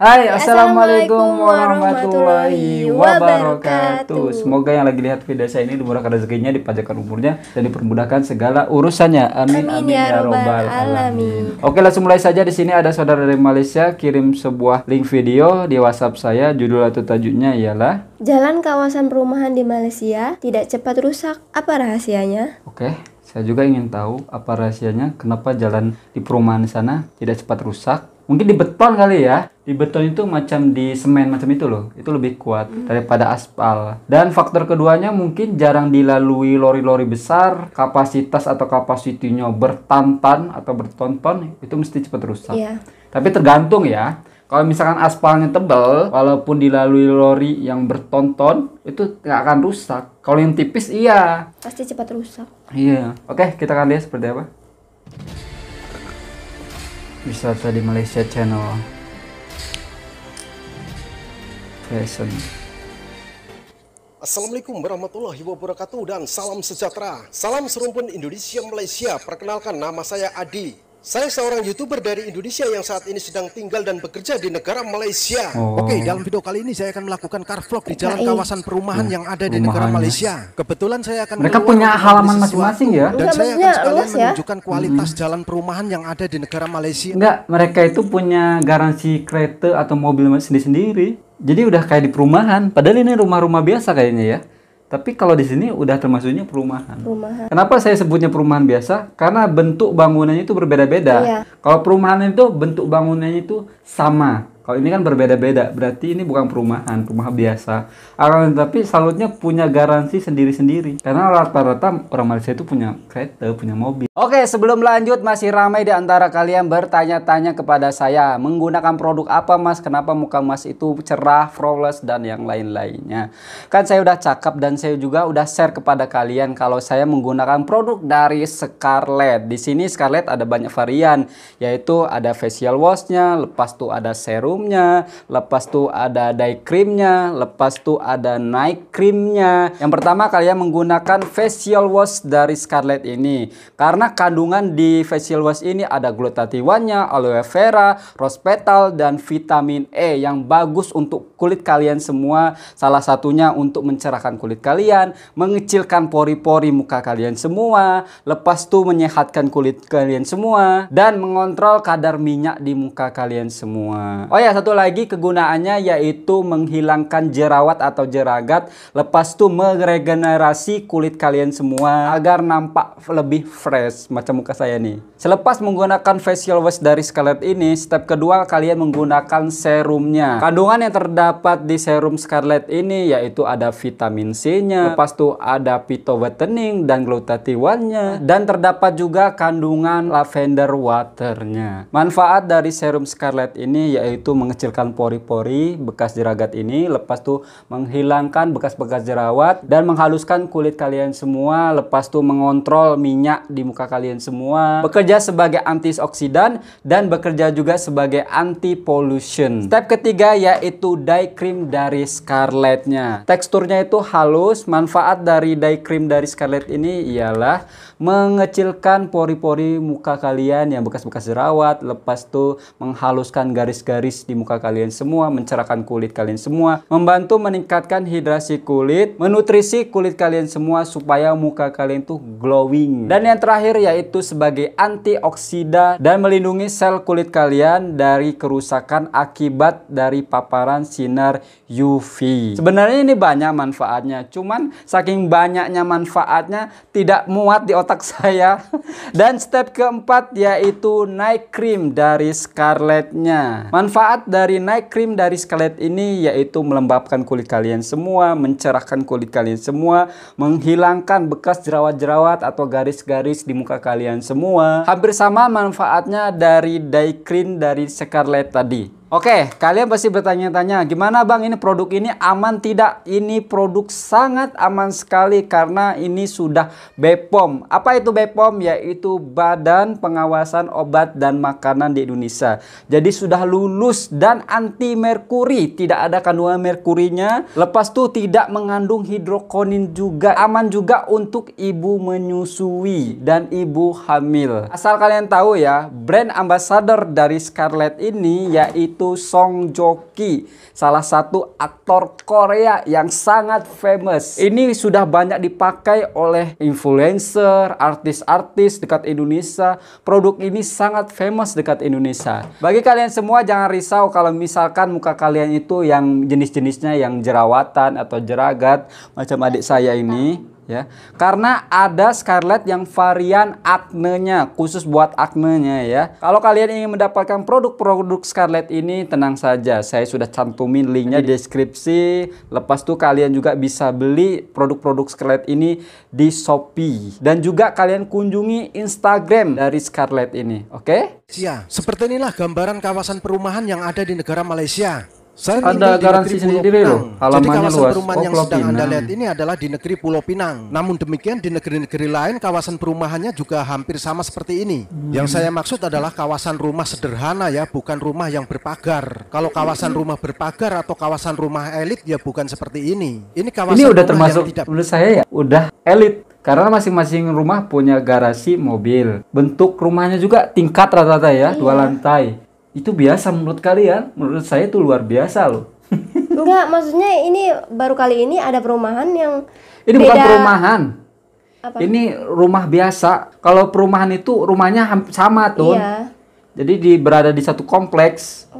Hai, assalamualaikum warahmatullahi wabarakatuh. Semoga yang lagi lihat video saya ini dimurahkan rezekinya, dipanjangkan umurnya, dan dipermudahkan segala urusannya. Amin amin ya robbal alamin. Oke, langsung mulai saja. Di sini ada saudara dari Malaysia kirim sebuah link video di WhatsApp saya. Judul atau tajuknya ialah Jalan kawasan perumahan di Malaysia tidak cepat rusak. Apa rahasianya? Oke, saya juga ingin tahu apa rahasianya. Kenapa jalan di perumahan di sana tidak cepat rusak? Mungkin di beton kali ya. Di beton itu macam di semen macam itu loh. Itu lebih kuat daripada aspal. Dan faktor keduanya mungkin jarang dilalui lori-lori besar. Kapasitas atau kapasitinya bertantan atau bertonton, itu mesti cepat rusak. Iya. Tapi tergantung ya. Kalau misalkan aspalnya tebal, walaupun dilalui lori yang bertonton, itu nggak akan rusak. Kalau yang tipis iya. Pasti cepat rusak. Iya. Oke, kita akan lihat seperti apa. Wisata di Malaysia Channel Fashion. Assalamualaikum warahmatullahi wabarakatuh dan salam sejahtera. Salam serumpun Indonesia Malaysia. Perkenalkan, nama saya Adi. Saya seorang YouTuber dari Indonesia yang saat ini sedang tinggal dan bekerja di negara Malaysia. Oke, dalam video kali ini saya akan melakukan car vlog di jalan kawasan perumahan yang ada di negara Malaysia. Kebetulan saya akan mereka punya halaman masing-masing ya. Dan saya akan sekalian menunjukkan kualitas jalan perumahan yang ada di negara Malaysia. Enggak, mereka itu punya garansi kereta atau mobil sendiri-sendiri. Jadi udah kayak di perumahan. Padahal ini rumah-rumah biasa kayaknya ya. Tapi kalau di sini udah termasuknya perumahan. Kenapa saya sebutnya perumahan biasa? Karena bentuk bangunannya itu berbeda-beda. Iya. Kalau perumahan itu bentuk bangunannya itu sama. Kalau ini kan berbeda-beda, berarti ini bukan perumahan, rumah biasa. Tapi salutnya punya garansi sendiri-sendiri. Karena rata-rata orang Malaysia itu punya kereta, punya mobil. Oke, sebelum lanjut, masih ramai di antara kalian bertanya-tanya kepada saya, menggunakan produk apa mas? Kenapa muka mas itu cerah, flawless, dan yang lain-lainnya? Kan saya udah cakap dan saya juga udah share kepada kalian kalau saya menggunakan produk dari Scarlett. Di sini Scarlett ada banyak varian, yaitu ada facial wash-nya, lepas tuh ada serum, lepas tuh ada day creamnya, lepas tuh ada night creamnya. Yang pertama kalian menggunakan facial wash dari Scarlett ini, karena kandungan di facial wash ini ada glutathione-nya, aloe vera, rose petal, dan vitamin E yang bagus untuk kulit kalian semua. Salah satunya untuk mencerahkan kulit kalian, mengecilkan pori-pori muka kalian semua, lepas tuh menyehatkan kulit kalian semua, dan mengontrol kadar minyak di muka kalian semua. Oh ya, satu lagi kegunaannya yaitu menghilangkan jerawat atau jeragat, lepas tuh meregenerasi kulit kalian semua agar nampak lebih fresh macam muka saya nih. Selepas menggunakan facial wash dari Scarlett ini, step kedua kalian menggunakan serumnya. Kandungan yang terdapat di serum Scarlett ini yaitu ada vitamin C-nya, lepas tuh ada phytowetening dan glutathione-nya, dan terdapat juga kandungan lavender water-nya. Manfaat dari serum Scarlett ini yaitu mengecilkan pori-pori bekas jeragat ini, lepas tuh menghilangkan bekas-bekas jerawat dan menghaluskan kulit kalian semua, lepas tuh mengontrol minyak di muka kalian semua, bekerja sebagai antioksidan dan bekerja juga sebagai anti pollution. Step ketiga yaitu day cream dari Scarlett-nya. Teksturnya itu halus. Manfaat dari day cream dari Scarlett ini ialah mengecilkan pori-pori muka kalian yang bekas-bekas jerawat, lepas tuh menghaluskan garis-garis di muka kalian semua, mencerahkan kulit kalian semua, membantu meningkatkan hidrasi kulit, menutrisi kulit kalian semua supaya muka kalian tuh glowing. Dan yang terakhir yaitu sebagai antioksidan dan melindungi sel kulit kalian dari kerusakan akibat dari paparan sinar UV. Sebenarnya ini banyak manfaatnya, cuman saking banyaknya manfaatnya tidak muat di otak saya. Dan step keempat yaitu night cream dari Scarlett-nya. Manfaat dari night cream dari Scarlett ini yaitu melembabkan kulit kalian semua, mencerahkan kulit kalian semua, menghilangkan bekas jerawat-jerawat atau garis-garis di muka kalian semua. Hampir sama manfaatnya dari day cream dari Scarlett tadi. Oke, kalian pasti bertanya-tanya, gimana Bang ini produk ini aman tidak? Ini produk sangat aman sekali karena ini sudah BPOM. Apa itu BPOM? Yaitu Badan Pengawasan Obat dan Makanan di Indonesia. Jadi sudah lulus dan anti merkuri, tidak ada kandungan merkurinya. Lepas itu tidak mengandung hidrokonin juga. Aman juga untuk ibu menyusui dan ibu hamil. Asal kalian tahu ya, brand ambassador dari Scarlett ini yaitu Song Joong Ki, salah satu aktor Korea yang sangat famous. Ini sudah banyak dipakai oleh influencer, artis-artis dekat Indonesia. Produk ini sangat famous dekat Indonesia. Bagi kalian semua jangan risau kalau misalkan muka kalian itu yang jenis-jenisnya yang jerawatan atau jeragat macam adik saya ini. Ya, karena ada Scarlett yang varian aknenya, khusus buat aknenya ya. Kalau kalian ingin mendapatkan produk-produk Scarlett ini, tenang saja, saya sudah cantumin linknya di deskripsi. Lepas itu kalian juga bisa beli produk-produk Scarlett ini di Shopee. Dan juga kalian kunjungi Instagram dari Scarlett ini, oke? Ya, seperti inilah gambaran kawasan perumahan yang ada di negara Malaysia. Saya Ada tinggal di garansi negeri Pulau sendiri Pinang. loh, halamannya Jadi kawasan luas. perumahan Oh, yang Pulau sedang Anda Pinang. lihat ini adalah di negeri Pulau Pinang. Namun demikian di negeri-negeri lain kawasan perumahannya juga hampir sama seperti ini. Yang saya maksud adalah kawasan rumah sederhana ya, bukan rumah yang berpagar. Kalau kawasan rumah berpagar atau kawasan rumah elit ya bukan seperti ini. Ini kawasan Ini udah rumah termasuk yang tidak menurut saya ya, udah elit. Karena masing-masing rumah punya garasi mobil. Bentuk rumahnya juga tingkat rata-rata ya, 2 lantai. Itu biasa menurut kalian? Menurut saya itu luar biasa loh. Enggak, maksudnya ini baru kali ini ada perumahan yang Ini bukan beda. perumahan. Apa? Ini rumah biasa. Kalau perumahan itu rumahnya sama tuh. Iya. Jadi berada di satu kompleks.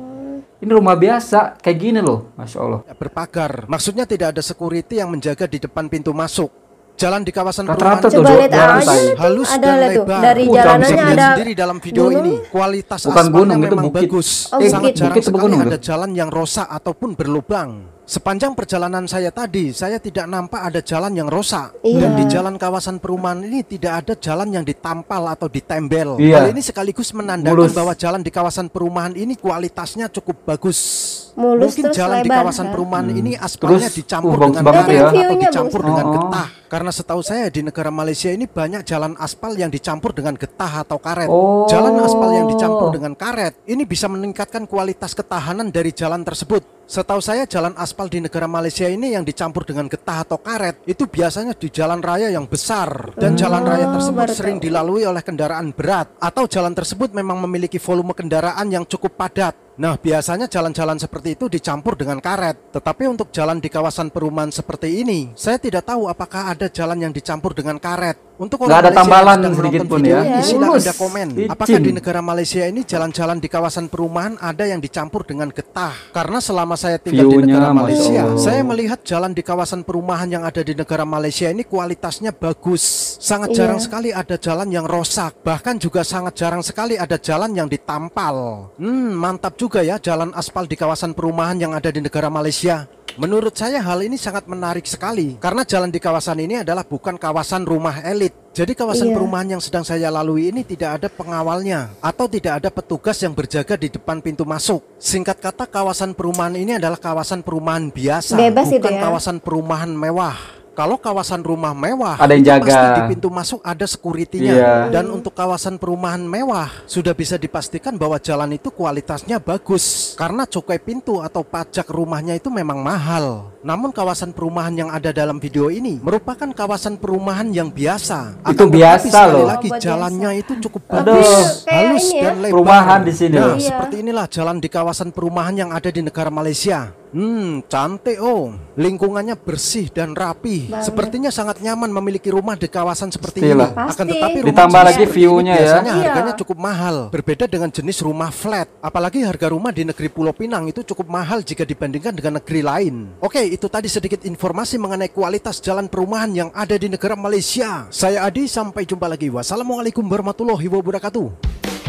Ini rumah biasa kayak gini loh, Masya Allah. berpagar. Maksudnya tidak ada security yang menjaga di depan pintu masuk. Jalan di kawasan Rata-rata perumahan tuh, Coba dua lihat lantai. aja itu halus ada dan lah tuh. lebar. Dari Jangan jalanannya bisa Lihat ada sendiri dalam video gunung. ini, kualitas Bukan aspalnya gunung, itu memang bukit. bagus. Oh, Sangat bukit. jarang Bukit apa sekali gunung ada itu? jalan yang rusak ataupun berlubang. Sepanjang perjalanan saya tadi, saya tidak nampak ada jalan yang rusak. Iya. Dan di jalan kawasan perumahan ini tidak ada jalan yang ditampal atau ditembel. Iya. Hal ini sekaligus menandakan Mulus. bahwa jalan di kawasan perumahan ini kualitasnya cukup bagus. Mulus Mungkin terus jalan di lebar, kawasan kan? perumahan ini aspalnya Terus, dicampur bagus dengan banget karet ya. atau View-nya dicampur bagus. dengan Oh. getah. Karena setahu saya di negara Malaysia ini banyak jalan aspal yang dicampur dengan getah atau karet. Oh. Jalan aspal yang dicampur dengan karet ini bisa meningkatkan kualitas ketahanan dari jalan tersebut. Setahu saya jalan aspal di negara Malaysia ini yang dicampur dengan getah atau karet itu biasanya di jalan raya yang besar dan jalan raya tersebut baru sering tahu. dilalui oleh kendaraan berat atau jalan tersebut memang memiliki volume kendaraan yang cukup padat. Nah, biasanya jalan-jalan seperti itu dicampur dengan karet. Tetapi untuk jalan di kawasan perumahan seperti ini, saya tidak tahu apakah ada jalan yang dicampur dengan karet. Untuk Nggak orang ada Malaysia tambalan yang sedang sedikit menonton pun video ya. ini, silakan Mulus. Anda komen. Licin. Apakah di negara Malaysia ini jalan-jalan di kawasan perumahan ada yang dicampur dengan getah? Karena selama saya tinggal di View-nya, negara Masya Malaysia, Allah. saya melihat jalan di kawasan perumahan yang ada di negara Malaysia ini kualitasnya bagus. Sangat Iya. jarang sekali ada jalan yang rusak. Bahkan juga sangat jarang sekali ada jalan yang ditampal. Mantap juga ya jalan aspal di kawasan perumahan yang ada di negara Malaysia. Menurut saya hal ini sangat menarik sekali. Karena jalan di kawasan ini adalah bukan kawasan rumah elit. Jadi kawasan Iya. perumahan yang sedang saya lalui ini tidak ada pengawalnya atau tidak ada petugas yang berjaga di depan pintu masuk. Singkat kata kawasan perumahan ini adalah kawasan perumahan biasa, Bebas itu bukan ya. kawasan perumahan mewah. Kalau kawasan rumah mewah, Ada yang itu jaga. pasti di pintu masuk ada security-nya. Iya. Dan untuk kawasan perumahan mewah, sudah bisa dipastikan bahwa jalan itu kualitasnya bagus. Karena cukai pintu atau pajak rumahnya itu memang mahal. Namun kawasan perumahan yang ada dalam video ini merupakan kawasan perumahan yang biasa. Itu Akan tetapi biasa sekali loh. lagi Oh, jalannya itu cukup Aduh. bagus, Kayak halus ini ya. dan lebar. Perumahan di sini Nah, loh. Iya. seperti inilah jalan di kawasan perumahan yang ada di negara Malaysia. Cantik lingkungannya bersih dan rapi. Banget. Sepertinya sangat nyaman memiliki rumah di kawasan seperti Pastilah. ini. Akan Pasti. tetapi rumah Ditambah jenis lagi seperti ini view-nya ya. biasanya Iya. harganya cukup mahal. Berbeda dengan jenis rumah flat. Apalagi harga rumah di negeri Pulau Pinang itu cukup mahal jika dibandingkan dengan negeri lain. Oke, itu tadi sedikit informasi mengenai kualitas jalan perumahan yang ada di negara Malaysia. Saya Adi, sampai jumpa lagi. Wassalamualaikum warahmatullahi wabarakatuh.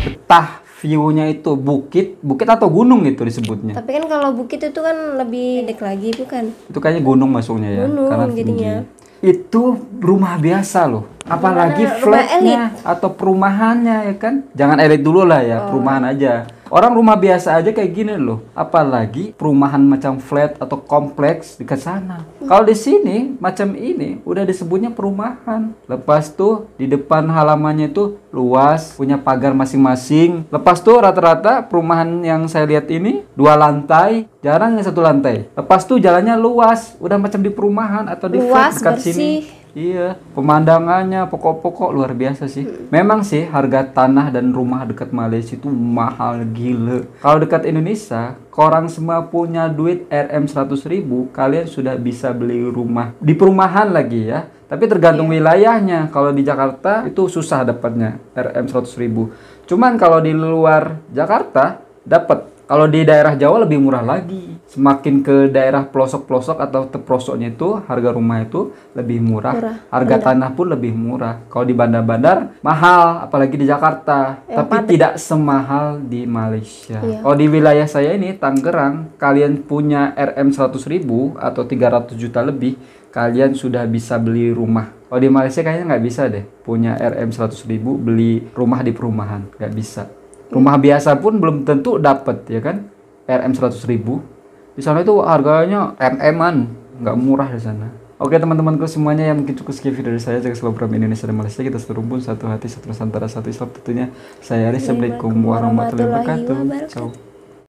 Betah view-nya itu bukit atau gunung itu disebutnya. Tapi kan kalau bukit itu kan lebih dek lagi bukan? Itu kayaknya gunung masuknya ya, Gunung karena tinggi. jadinya. Itu rumah biasa loh. Apalagi Rumah flatnya atau perumahannya ya kan. Jangan elit dulu lah ya, perumahan aja. Orang rumah biasa aja kayak gini loh, apalagi perumahan macam flat atau kompleks dekat sana. Kalau di sini macam ini udah disebutnya perumahan. Lepas tuh di depan halamannya itu luas, punya pagar masing-masing. Lepas tuh rata-rata perumahan yang saya lihat ini 2 lantai, jarang yang 1 lantai. Lepas tuh jalannya luas, udah macam di perumahan atau di flat Luas, dekat bersih. sini. Iya, pemandangannya pokok-pokok luar biasa sih. Memang sih harga tanah dan rumah dekat Malaysia itu mahal gila. Kalau dekat Indonesia, korang semua punya duit RM 100.000, kalian sudah bisa beli rumah. Di perumahan lagi ya. Tapi tergantung wilayahnya. Kalau di Jakarta itu susah dapatnya RM 100.000. Cuman kalau di luar Jakarta dapat. Kalau di daerah Jawa lebih murah lagi. Semakin ke daerah pelosok-pelosok atau terpelosoknya itu harga rumah itu lebih murah. Harga tanah pun lebih murah. Kalau di bandar-bandar mahal, apalagi di Jakarta. Tapi tidak semahal di Malaysia. Kalau di wilayah saya ini Tangerang, kalian punya RM 100.000 atau 300 juta lebih, kalian sudah bisa beli rumah. Kalau di Malaysia kayaknya nggak bisa deh punya RM 100.000 beli rumah di perumahan, nggak bisa. Rumah biasa pun belum tentu dapat ya kan, RM 100.000. Di sana itu harganya MM-an, nggak murah di sana. Oke teman-temanku semuanya, yang mungkin cukup sekian video dari saya. Jaga selalu program Indonesia dan Malaysia, kita serumpun satu hati, satu Nusantara, satu Islam tentunya. Saya Aris, assalamualaikum warahmatullahi wabarakatuh. Ciao.